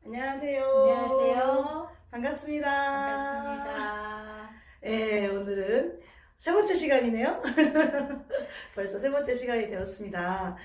안녕하세요. 안녕하세요. 반갑습니다. 반갑습니다. 네, 오늘은 세 번째 시간이네요. 벌써 세 번째 시간이 되었습니다.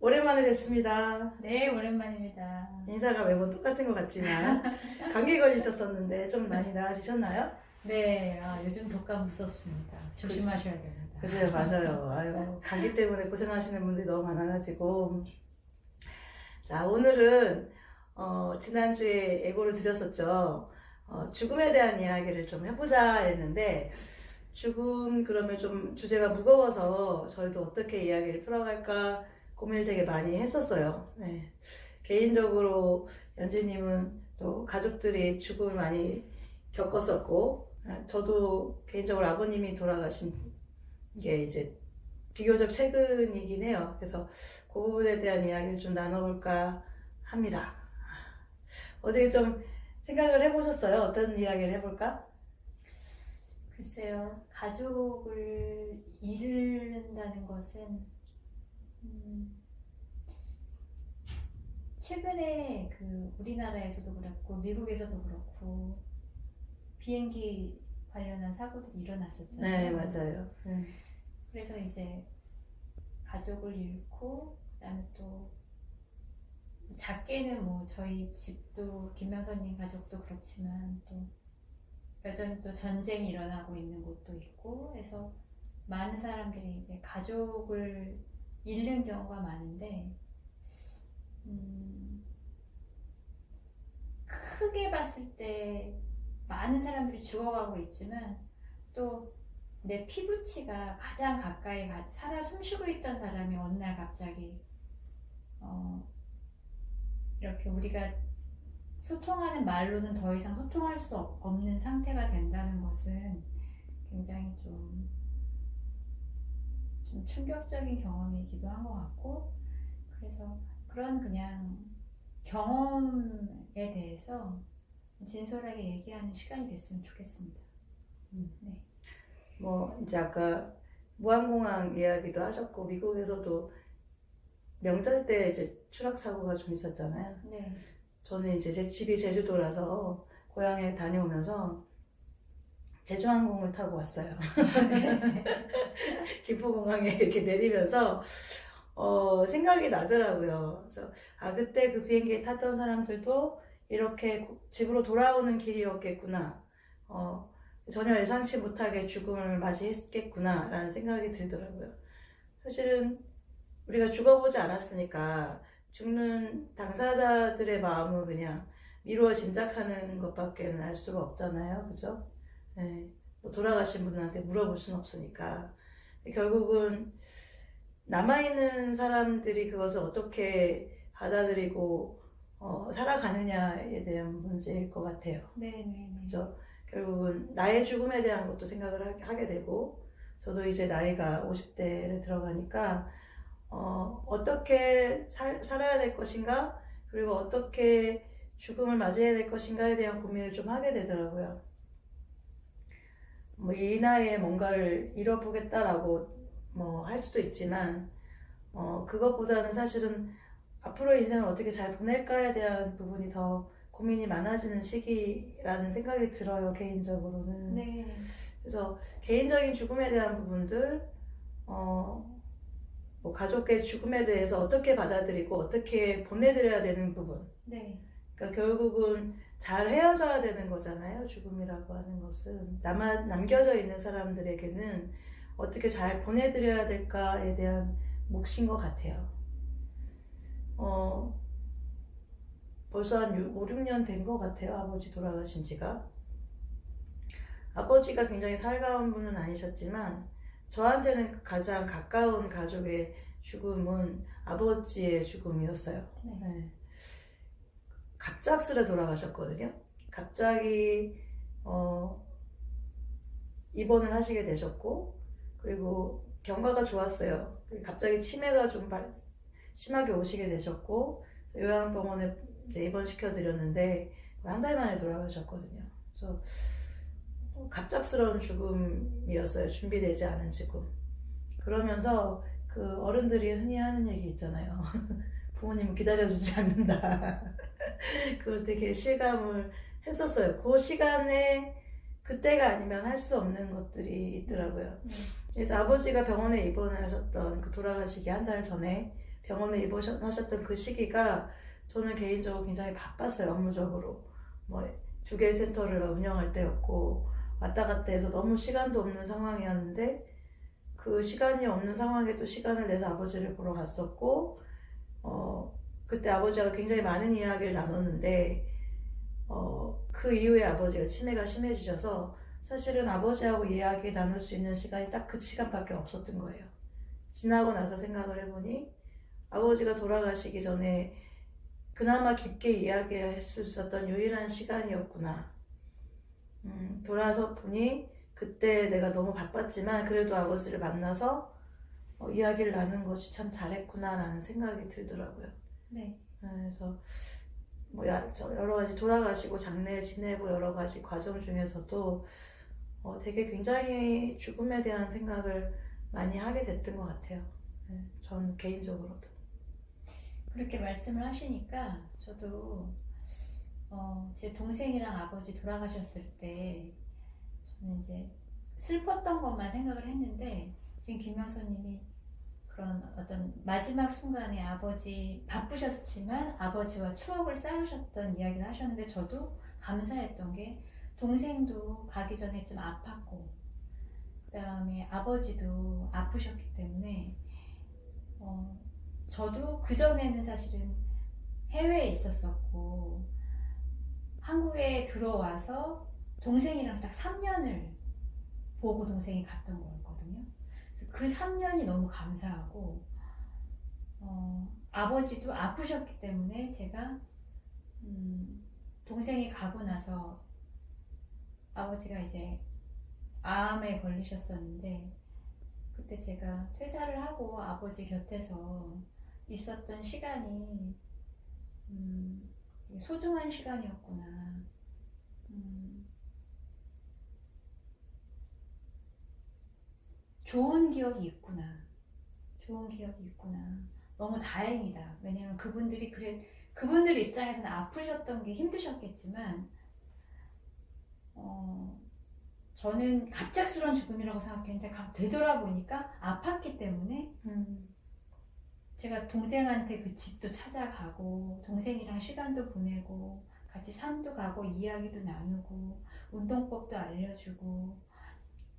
오랜만에 뵙습니다. 네, 오랜만입니다. 인사가 매번 똑같은 것 같지만 감기 걸리셨었는데 좀 많이 나아지셨나요? 네, 요즘 독감 무섭습니다. 조심하셔야 됩니다. 그죠, 맞아요. 아유, 감기 때문에 고생하시는 분들이 너무 많아가지고. 자, 오늘은 지난주에 예고를 드렸었죠. 죽음에 대한 이야기를 좀 해보자 했는데, 죽음 그러면 좀 주제가 무거워서 저희도 어떻게 이야기를 풀어갈까 고민을 되게 많이 했었어요. 네. 개인적으로 연지님은 또 가족들이 죽음을 많이 겪었었고, 저도 개인적으로 아버님이 돌아가신 게 이제 비교적 최근이긴 해요. 그래서 그 부분에 대한 이야기를 좀 나눠볼까 합니다. 어떻게 좀 생각을 해보셨어요? 어떤 이야기를 해볼까? 글쎄요, 가족을 잃는다는 것은 최근에 우리나라에서도 그렇고 미국에서도 그렇고 비행기 관련한 사고들이 일어났었잖아요. 네, 맞아요. 그래서 이제 가족을 잃고 그다음에 또 작게는 뭐 저희 집도 김명선님 가족도 그렇지만 또 여전히 또 전쟁이 일어나고 있는 곳도 있고 해서 많은 사람들이 이제 가족을 잃는 경우가 많은데 크게 봤을 때 많은 사람들이 죽어가고 있지만 또 내 피부치가 가장 가까이 살아 숨쉬고 있던 사람이 어느 날 갑자기 이렇게 우리가 소통하는 말로는 더 이상 소통할 수 없는 상태가 된다는 것은 굉장히 좀 충격적인 경험이기도 한 것 같고, 그래서 그런 그냥 경험에 대해서 진솔하게 얘기하는 시간이 됐으면 좋겠습니다. 네. 뭐 이제 아까 무한공항 이야기도 하셨고 미국에서도 명절 때 이제 추락 사고가 좀 있었잖아요. 네. 저는 이제 제 집이 제주도라서 고향에 다녀오면서 제주항공을 타고 왔어요. 김포공항에 이렇게 내리면서 생각이 나더라고요. 그래서 그때 그 비행기에 탔던 사람들도 이렇게 집으로 돌아오는 길이었겠구나. 전혀 예상치 못하게 죽음을 맞이했겠구나 라는 생각이 들더라고요. 사실은 우리가 죽어보지 않았으니까 죽는 당사자들의 마음은 그냥 미루어 짐작하는 것밖에 알 수가 없잖아요. 그죠? 네. 뭐 돌아가신 분한테 물어볼 수는 없으니까. 결국은 남아있는 사람들이 그것을 어떻게 받아들이고 살아가느냐에 대한 문제일 것 같아요. 네. 그죠? 결국은 나의 죽음에 대한 것도 생각을 하게 되고, 저도 이제 나이가 50대를 들어가니까 어떻게 살아야 될 것인가, 그리고 어떻게 죽음을 맞이해야 될 것인가에 대한 고민을 좀 하게 되더라고요. 뭐 이 나이에 뭔가를 잃어보겠다라고 뭐 할 수도 있지만 그것보다는 사실은 앞으로 인생을 어떻게 잘 보낼까에 대한 부분이 더 고민이 많아지는 시기라는 생각이 들어요, 개인적으로는. 네. 그래서 개인적인 죽음에 대한 부분들, 뭐 가족의 죽음에 대해서 어떻게 받아들이고 어떻게 보내드려야 되는 부분. 네. 그러니까 결국은 잘 헤어져야 되는 거잖아요, 죽음이라고 하는 것은. 남겨져 있는 사람들에게는 어떻게 잘 보내드려야 될까에 대한 몫인 것 같아요. 벌써 한 5, 6년 된 것 같아요, 아버지 돌아가신 지가. 아버지가 굉장히 살가운 분은 아니셨지만 저한테는 가장 가까운 가족의 죽음은 아버지의 죽음이었어요. 네. 갑작스레 돌아가셨거든요. 갑자기 입원을 하시게 되셨고, 그리고 경과가 좋았어요. 갑자기 치매가 좀 심하게 오시게 되셨고, 요양병원에 이제 입원시켜드렸는데 한 달 만에 돌아가셨거든요. 그래서 갑작스러운 죽음이었어요. 준비되지 않은 죽음. 그러면서 그 어른들이 흔히 하는 얘기 있잖아요. 부모님은 기다려주지 않는다. 그걸 되게 실감을 했었어요. 그 시간에 그때가 아니면 할 수 없는 것들이 있더라고요. 그래서 아버지가 병원에 입원하셨던 그 돌아가시기 한 달 전에 병원에 입원하셨던 그 시기가 저는 개인적으로 굉장히 바빴어요. 업무적으로. 뭐 두 개의 센터를 운영할 때였고 왔다 갔다 해서 너무 시간도 없는 상황이었는데 그 시간이 없는 상황에 또 시간을 내서 아버지를 보러 갔었고 그때 아버지가 굉장히 많은 이야기를 나눴는데 그 이후에 아버지가 치매가 심해지셔서 사실은 아버지하고 이야기 나눌 수 있는 시간이 딱 그 시간밖에 없었던 거예요. 지나고 나서 생각을 해보니 아버지가 돌아가시기 전에 그나마 깊게 이야기할 수 있었던 유일한 시간이었구나. 돌아서 보니 그때 내가 너무 바빴지만 그래도 아버지를 만나서 이야기를 나눈 것이 참 잘했구나라는 생각이 들더라고요. 네. 그래서 뭐 여러 가지 돌아가시고 장례 지내고 여러 가지 과정 중에서도 되게 굉장히 죽음에 대한 생각을 많이 하게 됐던 것 같아요. 네, 전 개인적으로도. 그렇게 말씀을 하시니까 저도 제 동생이랑 아버지 돌아가셨을 때 저는 이제 슬펐던 것만 생각을 했는데 지금 김명선님이 그런 어떤 마지막 순간에 아버지 바쁘셨지만 아버지와 추억을 쌓으셨던 이야기를 하셨는데 저도 감사했던 게 동생도 가기 전에 좀 아팠고 그 다음에 아버지도 아프셨기 때문에 저도 그전에는 사실은 해외에 있었었고 한국에 들어와서 동생이랑 딱 3년을 보고 동생이 갔던 거였거든요. 그래서 그 3년이 너무 감사하고 아버지도 아프셨기 때문에 제가 동생이 가고 나서 아버지가 이제 암에 걸리셨었는데 그때 제가 퇴사를 하고 아버지 곁에서 있었던 시간이 소중한 시간이었구나. 좋은 기억이 있구나. 좋은 기억이 있구나. 너무 다행이다. 왜냐면 그분들 입장에서는 아프셨던 게 힘드셨겠지만, 저는 갑작스러운 죽음이라고 생각했는데, 되돌아보니까 아팠기 때문에, 제가 동생한테 그 집도 찾아가고, 동생이랑 시간도 보내고, 같이 산도 가고, 이야기도 나누고, 운동법도 알려주고,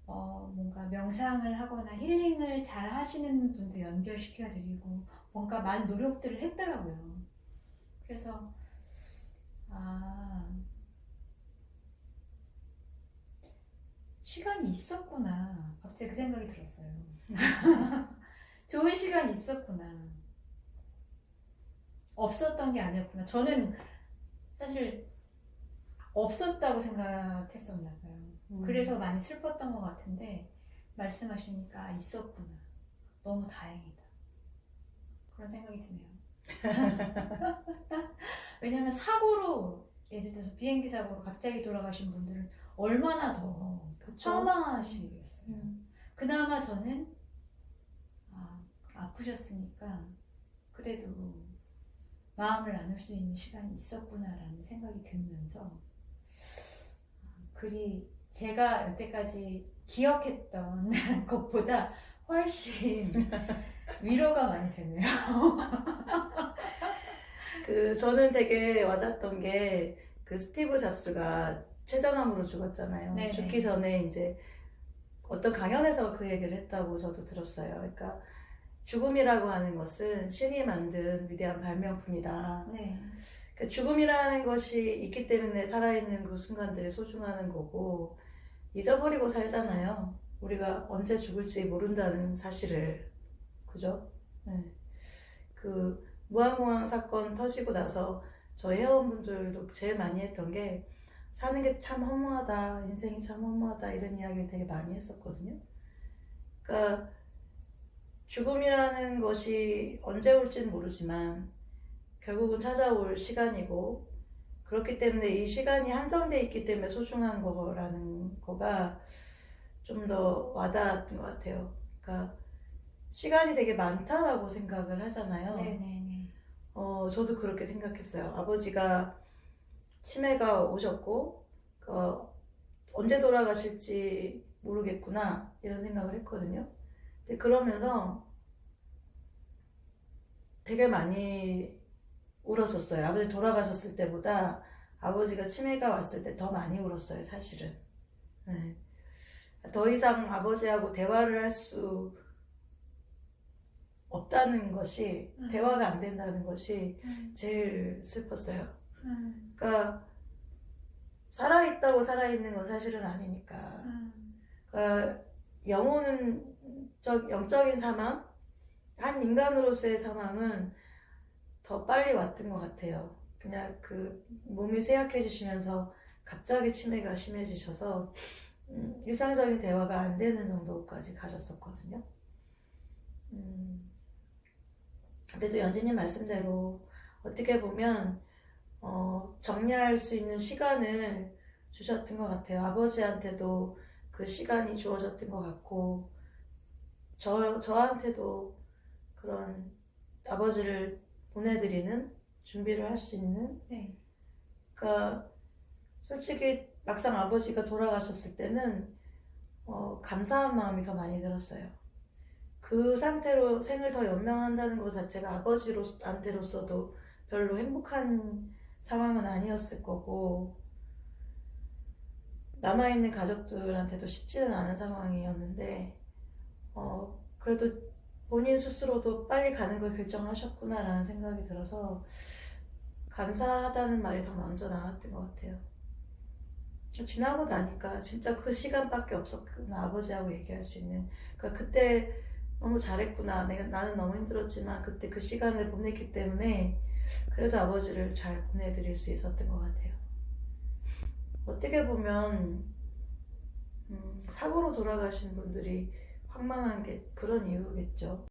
뭔가 명상을 하거나 힐링을 잘 하시는 분도 연결시켜드리고 뭔가 많은 노력들을 했더라고요. 그래서 시간이 있었구나. 갑자기 그 생각이 들었어요. 좋은 시간이 있었구나. 없었던 게 아니었구나. 저는 사실 없었다고 생각했었나 봐요. 그래서 많이 슬펐던 것 같은데 말씀하시니까 있었구나. 너무 다행이다. 그런 생각이 드네요. 왜냐면 사고로 예를 들어서 비행기 사고로 갑자기 돌아가신 분들은 얼마나 더 처마하시겠어요. 그나마 저는 아프셨으니까 그래도 마음을 나눌 수 있는 시간이 있었구나라는 생각이 들면서 글이 제가 여태까지 기억했던 것보다 훨씬 위로가 많이 되네요. 저는 되게 와닿던 게 그 스티브 잡스가 췌장암으로 죽었잖아요. 네네. 죽기 전에 이제 어떤 강연에서 그 얘기를 했다고 저도 들었어요. 그러니까 죽음이라고 하는 것은 신이 만든 위대한 발명품이다. 네. 그러니까 죽음이라는 것이 있기 때문에 살아있는 그 순간들이 소중한 거고 잊어버리고 살잖아요. 우리가 언제 죽을지 모른다는 사실을. 그죠? 네. 그 무한공항 사건 터지고 나서 저희 회원분들도 제일 많이 했던 게 사는 게 참 허무하다, 인생이 참 허무하다 이런 이야기를 되게 많이 했었거든요. 그러니까 죽음이라는 것이 언제 올지는 모르지만 결국은 찾아올 시간이고 그렇기 때문에 이 시간이 한정되어 있기 때문에 소중한 거라는 거가 좀 더 와닿았던 것 같아요. 그러니까 시간이 되게 많다라고 생각을 하잖아요. 네네네. 저도 그렇게 생각했어요. 아버지가 치매가 오셨고, 언제 돌아가실지 모르겠구나, 이런 생각을 했거든요. 근데 그러면서 되게 많이 울었었어요. 아버지 돌아가셨을 때보다 아버지가 치매가 왔을 때 더 많이 울었어요, 사실은. 네. 더 이상 아버지하고 대화를 할 수 없다는 것이, 대화가 안 된다는 것이 제일 슬펐어요. 그러니까 살아있다고 살아있는 건 사실은 아니니까. 그러니까 영적인 사망, 한 인간으로서의 사망은 더 빨리 왔던 것 같아요. 그냥 그 몸이 쇠약해지시면서 갑자기 치매가 심해지셔서 일상적인 대화가 안 되는 정도까지 가셨었거든요. 근데도 연진님 말씀대로 어떻게 보면 정리할 수 있는 시간을 주셨던 것 같아요. 아버지한테도 그 시간이 주어졌던 것 같고, 저한테도 그런 아버지를 보내드리는 준비를 할 수 있는. 네. 그러니까 솔직히 막상 아버지가 돌아가셨을 때는 감사한 마음이 더 많이 들었어요. 그 상태로 생을 더 연명한다는 것 자체가 아버지한테로서도 별로 행복한 상황은 아니었을 거고, 남아있는 가족들한테도 쉽지는 않은 상황이었는데, 그래도 본인 스스로도 빨리 가는 걸 결정하셨구나라는 생각이 들어서 감사하다는 말이 더 먼저 나왔던 것 같아요. 지나고 나니까 진짜 그 시간밖에 없었구나, 아버지하고 얘기할 수 있는. 그러니까 그때 너무 잘했구나, 나는 너무 힘들었지만 그때 그 시간을 보냈기 때문에 그래도 아버지를 잘 보내드릴 수 있었던 것 같아요. 어떻게 보면 사고로 돌아가신 분들이 황망한 게 그런 이유겠죠.